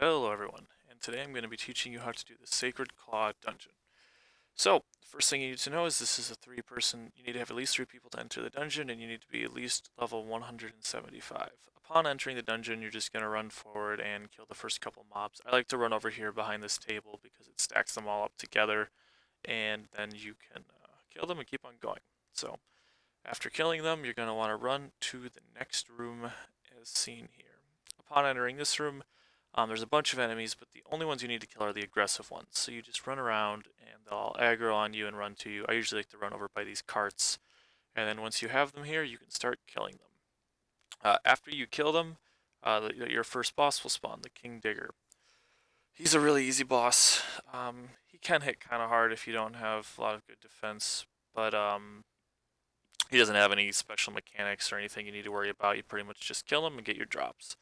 Hello everyone, and today I'm going to be teaching you how to do the Sacred Claw dungeon. So, the first thing you need to know is this is a three-person, you need to have at least three people to enter the dungeon, and you need to be at least level 175. Upon entering the dungeon, you're just going to run forward and kill the first couple mobs. I like to run over here behind this table because it stacks them all up together, and then you can kill them and keep on going. So, after killing them, you're going to want to run to the next room as seen here. Upon entering this room, there's a bunch of enemies, but the only ones you need to kill are the aggressive ones. So you just run around and they'll aggro on you and run to you. I usually like to run over by these carts. And then once you have them here, you can start killing them. After you kill them, your first boss will spawn, the King Digger. He's a really easy boss. He can hit kind of hard if you don't have a lot of good defense, but he doesn't have any special mechanics or anything you need to worry about. You pretty much just kill him and get your drops.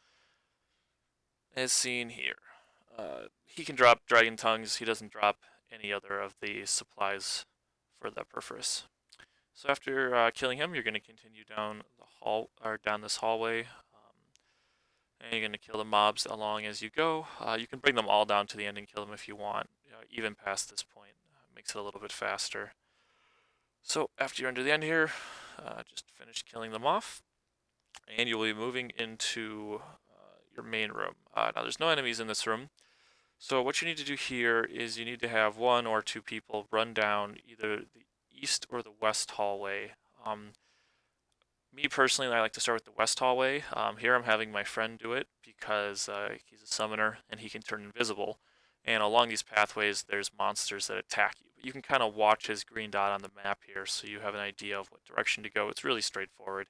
As seen here. He can drop dragon tongues. He doesn't drop any other of the supplies for the Perforus. So after killing him, you're going to continue down the hall or down this hallway, and you're going to kill the mobs along as you go. You can bring them all down to the end and kill them if you want, even past this point. Makes it a little bit faster. So after you're under the end here, just finish killing them off, and you'll be moving into your main room. Now there's no enemies in this room, so what you need to do here is you need to have one or two people run down either the east or the west hallway. Me personally, I like to start with the west hallway. Here I'm having my friend do it because he's a summoner and he can turn invisible. And along these pathways, there's monsters that attack you. But you can kind of watch his green dot on the map here so you have an idea of what direction to go. It's really straightforward.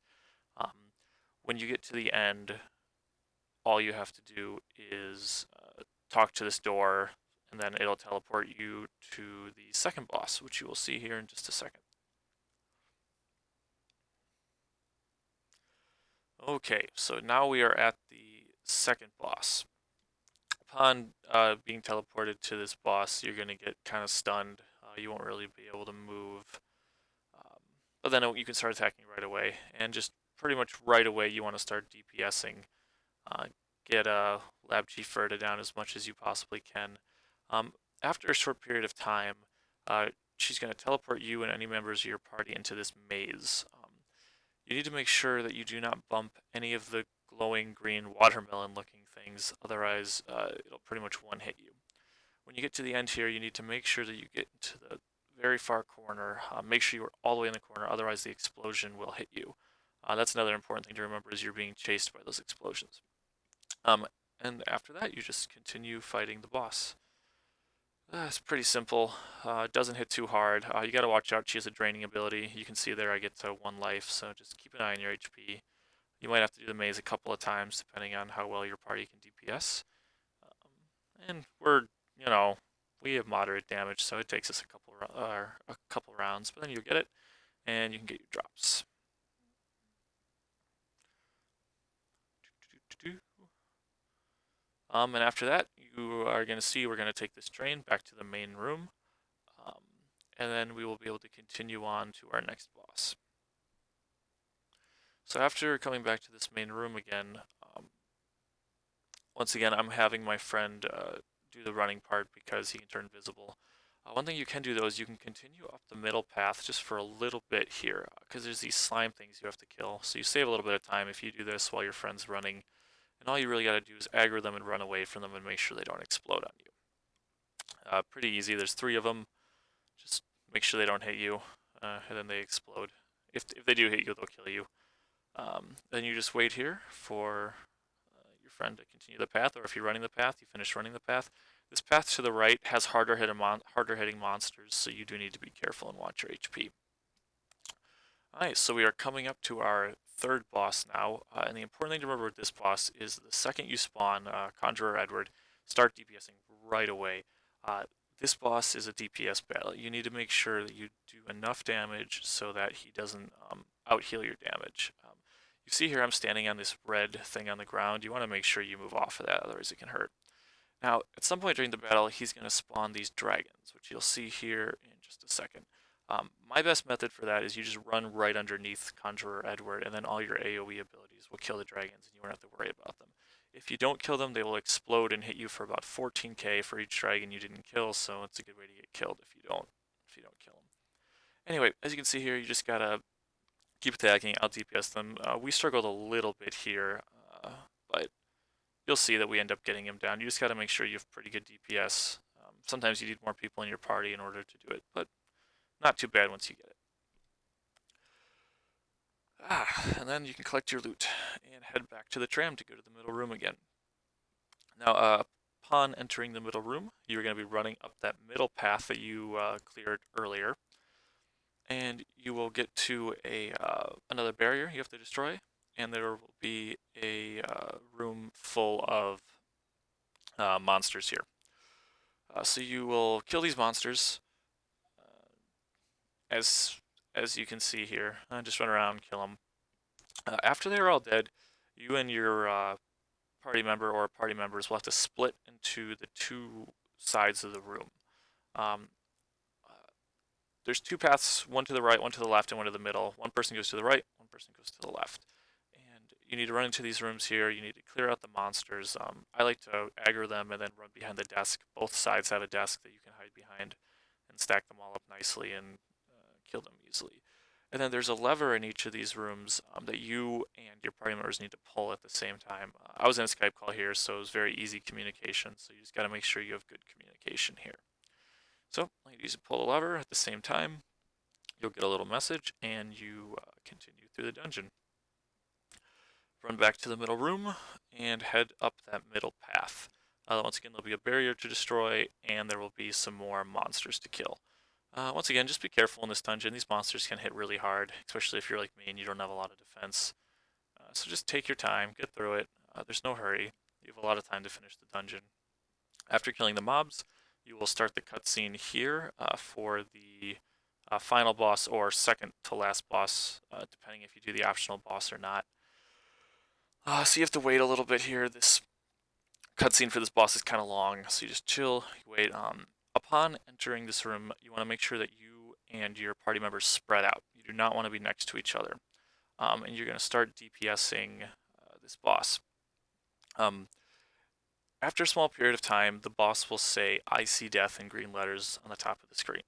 When you get to the end, all you have to do is talk to this door, and then it'll teleport you to the second boss, which you will see here in just a second. Okay, so now we are at the second boss. Upon being teleported to this boss, you're going to get kind of stunned. You won't really be able to move. But then you can start attacking right away, and just pretty much right away you want to start DPSing. Get Lab Chief Ferda down as much as you possibly can. After a short period of time, she's going to teleport you and any members of your party into this maze. You need to make sure that you do not bump any of the glowing green watermelon looking things, otherwise it'll pretty much one-hit you. When you get to the end here, you need to make sure that you get to the very far corner. Make sure you're all the way in the corner, otherwise the explosion will hit you. That's another important thing to remember is you're being chased by those explosions. And after that, you just continue fighting the boss. It's pretty simple. It doesn't hit too hard. You gotta watch out. She has a draining ability. You can see there I get to 1 life, so just keep an eye on your HP. You might have to do the maze a couple of times depending on how well your party can DPS. And we have moderate damage, so it takes us a couple rounds, but then you'll get it, and you can get your drops. And after that, you are going to see we're going to take this train back to the main room, and then we will be able to continue on to our next boss. So after coming back to this main room again, once again, I'm having my friend do the running part because he can turn invisible. One thing you can do though is you can continue up the middle path just for a little bit here, because there's these slime things you have to kill. So you save a little bit of time if you do this while your friend's running. And all you really got to do is aggro them and run away from them and make sure they don't explode on you. Pretty easy. There's 3 of them. Just make sure they don't hit you, and then they explode. If they do hit you, they'll kill you. Then you just wait here for your friend to continue the path, or if you're running the path, you finish running the path. This path to the right has harder hitting monsters, so you do need to be careful and watch your HP. Alright, so we are coming up to our third boss now, and the important thing to remember with this boss is the second you spawn Conjurer Edward, start DPSing right away. This boss is a DPS battle. You need to make sure that you do enough damage so that he doesn't out-heal your damage. You see here I'm standing on this red thing on the ground. You want to make sure you move off of that, otherwise it can hurt. Now, at some point during the battle, he's going to spawn these dragons, which you'll see here in just a second. My best method for that is you just run right underneath Conjurer Edward, and then all your AoE abilities will kill the dragons, and you won't have to worry about them. If you don't kill them, they will explode and hit you for about 14k for each dragon you didn't kill, so it's a good way to get killed if you don't kill them. Anyway, as you can see here, you just gotta keep attacking, out DPS them. We struggled a little bit here, but you'll see that we end up getting him down. You just gotta make sure you have pretty good DPS. Sometimes you need more people in your party in order to do it, but not too bad once you get it. And then you can collect your loot and head back to the tram to go to the middle room again. Now, upon entering the middle room, you're going to be running up that middle path that you cleared earlier, and you will get to another barrier you have to destroy, and there will be a room full of monsters here. So you will kill these monsters, as you can see here. Just run around and kill them. After they're all dead, you and your party member or party members will have to split into the two sides of the room. There's two paths, one to the right, one to the left, and one to the middle. One person goes to the right, one person goes to the left. And you need to run into these rooms here. You need to clear out the monsters. I like to aggro them and then run behind the desk. Both sides have a desk that you can hide behind and stack them all up nicely and kill them easily. And then there's a lever in each of these rooms that you and your party members need to pull at the same time. I was in a Skype call here, so it was very easy communication. So you just got to make sure you have good communication here. So you use to pull the lever at the same time. You'll get a little message, and you continue through the dungeon. Run back to the middle room and head up that middle path. Once again, there'll be a barrier to destroy, and there will be some more monsters to kill. Once again, just be careful in this dungeon. These monsters can hit really hard, especially if you're like me and you don't have a lot of defense. So just take your time, get through it. There's no hurry. You have a lot of time to finish the dungeon. After killing the mobs, you will start the cutscene here for the final boss or second to last boss, depending if you do the optional boss or not. So you have to wait a little bit here. This cutscene for this boss is kind of long, so you just chill, you wait. Upon entering this room, you want to make sure that you and your party members spread out. You do not want to be next to each other. And you're going to start DPSing this boss. After a small period of time, the boss will say, "I see death" in green letters on the top of the screen.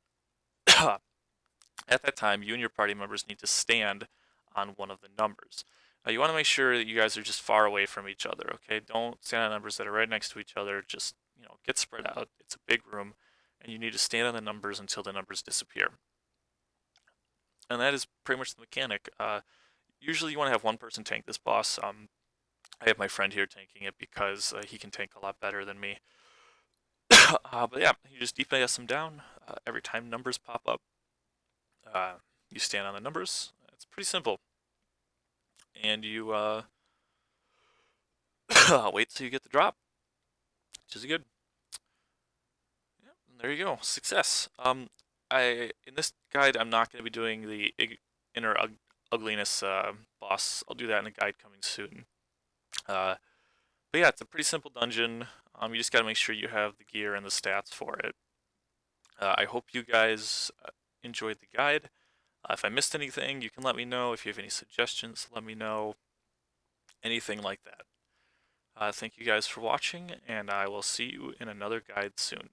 At that time, you and your party members need to stand on one of the numbers. You want to make sure that you guys are just far away from each other, okay? Don't stand on numbers that are right next to each other. Just, get spread out. It's a big room, and you need to stand on the numbers until the numbers disappear. And that is pretty much the mechanic. Usually you want to have one person tank this boss. I have my friend here tanking it because he can tank a lot better than me. But yeah, you just DPS them down. Every time numbers pop up, you stand on the numbers. It's pretty simple. And you wait till you get the drop, which is good. Yeah, there you go, success. In this guide, I'm not going to be doing the inner ugliness boss. I'll do that in a guide coming soon. But yeah, it's a pretty simple dungeon. You just got to make sure you have the gear and the stats for it. I hope you guys enjoyed the guide. If I missed anything, you can let me know. If you have any suggestions, let me know. Anything like that. Thank you guys for watching, and I will see you in another guide soon.